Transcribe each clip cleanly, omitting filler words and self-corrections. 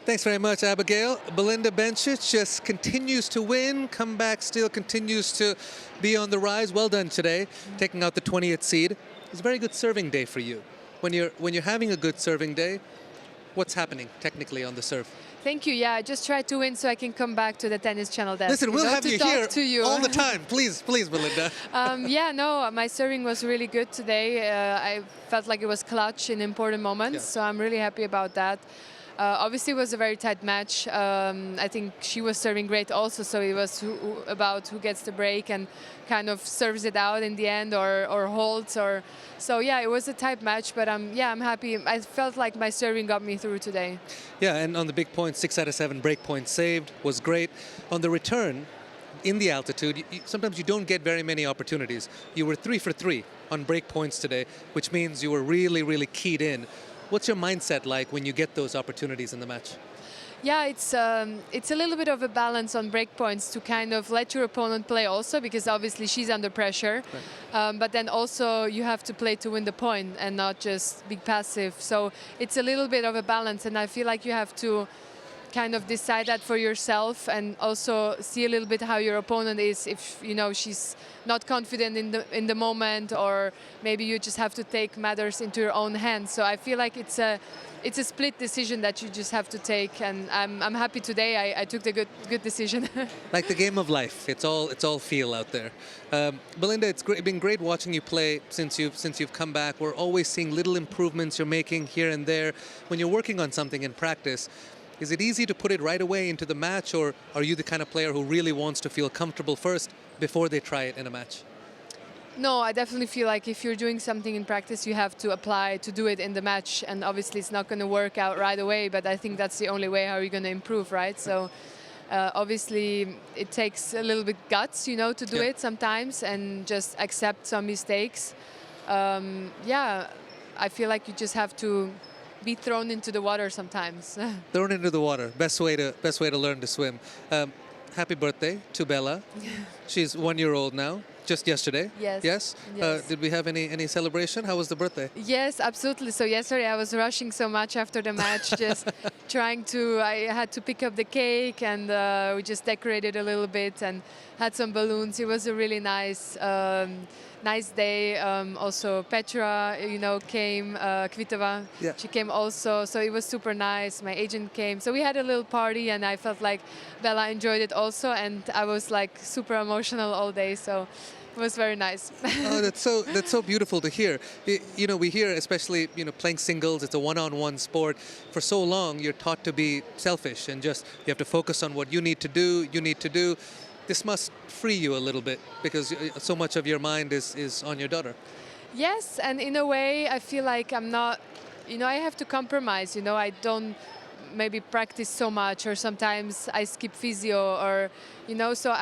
Thanks very much, Abigail. Belinda Bencic just continues to win. Comeback still continues to be on the rise. Well done today, taking out the 20th seed. It's a very good serving day for you. When you're having a good serving day, what's happening technically on the serve? Thank you. Yeah, I just tried to win so I can come back to the tennis channel desk. Listen, we'll have you here to you. all the time. Please, please, Belinda. Yeah, no, my serving was really good today. I felt like it was clutch in important moments, so I'm really happy about that. Obviously, it was a very tight match. I think she was serving great also, so it was about who gets the break and kind of serves it out in the end or holds. So yeah, it was a tight match, but yeah, I'm happy. I felt like my serving got me through today. Yeah, and on the big point, 6 out of 7 break points saved was great. On the return, in the altitude, sometimes you don't get very many opportunities. You were 3 for 3 on break points today, which means you were really, really keyed in. What's your mindset like when you get those opportunities in the match? Yeah, it's a little bit of a balance on break points to kind of let your opponent play also, because obviously she's under pressure. Right. But then also you have to play to win the point and not just be passive. So it's a little bit of a balance, and I feel like you have to kind of decide that for yourself and also see a little bit how your opponent is, if she's not confident in the moment, or maybe you just have to take matters into your own hands. So I feel like it's a split decision that you just have to take, and I'm happy today I took the good decision. Like the game of life, it's all feel out there. Belinda, it's been great watching you play since you've come back. We're always seeing little improvements you're making here and there. When you're working on something in practice, is it easy to put it right away into the match, or are you the kind of player who really wants to feel comfortable first before they try it in a match? No, I definitely feel like if you're doing something in practice, you have to apply to do it in the match. And obviously it's not going to work out right away, but I think that's the only way how you're going to improve, right? So obviously it takes a little bit guts, to do it sometimes and just accept some mistakes. Yeah, I feel like you just have to be thrown into the water sometimes. Thrown into the water. Best way to learn to swim. Happy birthday to Bella. She's 1 year old now. Just yesterday. Yes. Yes. Did we have any celebration? How was the birthday? Yes, absolutely. So yesterday I was rushing so much after the match, just I had to pick up the cake, and we just decorated a little bit and had some balloons. It was a really nice day. Also Petra, came, Kvitova, she came also, so it was super nice. My agent came, so we had a little party, and I felt like Bella enjoyed it also, and I was like super emotional all day, so it was very nice. Oh, that's so beautiful to hear. We hear, especially playing singles, it's a one-on-one sport. For so long, you're taught to be selfish and just you have to focus on what you need to do. This must free you a little bit, because so much of your mind is on your daughter. Yes, and in a way, I feel like I'm not, I have to compromise. I don't maybe practice so much, or sometimes I skip physio, or, so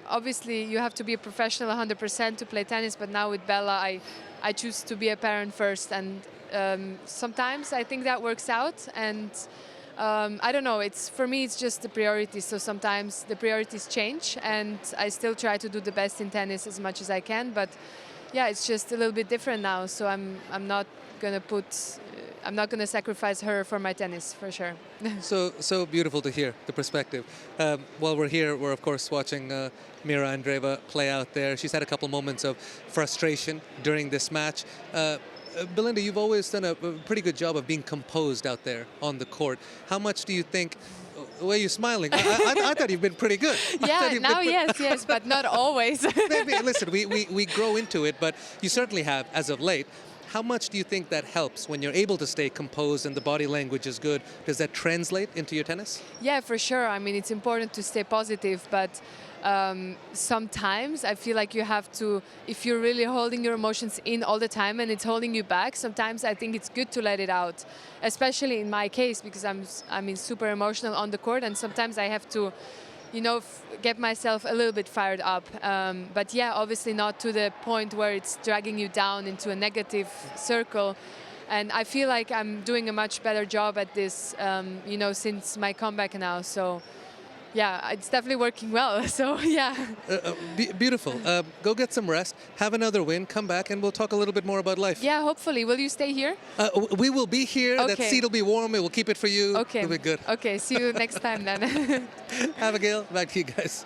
obviously you have to be a professional 100% to play tennis, but now with Bella, I choose to be a parent first, and sometimes I think that works out, and I don't know, for me it's just the priorities, so sometimes the priorities change, and I still try to do the best in tennis as much as I can, but yeah, it's just a little bit different now, so I'm not going to sacrifice her for my tennis, for sure. So beautiful to hear the perspective. While we're here, we're of course watching Mira Andreeva play out there. She's had a couple moments of frustration during this match. Belinda, you've always done a pretty good job of being composed out there on the court. How much do you think? The way you're smiling, I thought you've been pretty good. Yeah, now yes, but not always. Maybe, listen, we grow into it, but you certainly have as of late. How much do you think that helps when you're able to stay composed and the body language is good? Does that translate into your tennis? Yeah, for sure. I mean, it's important to stay positive, but sometimes I feel like you have to, if you're really holding your emotions in all the time and it's holding you back, sometimes I think it's good to let it out, especially in my case, because I'm super emotional on the court, and sometimes I have to get myself a little bit fired up. But yeah, obviously not to the point where it's dragging you down into a negative circle. And I feel like I'm doing a much better job at this, since my comeback now. So yeah, it's definitely working well. So yeah. Beautiful. Go get some rest. Have another win. Come back, and we'll talk a little bit more about life. Yeah, hopefully. Will you stay here? We will be here. That Okay. seat will be warm. We'll keep it for you. Okay. It'll be good. Okay, see you next time then. Abigail, back to you guys.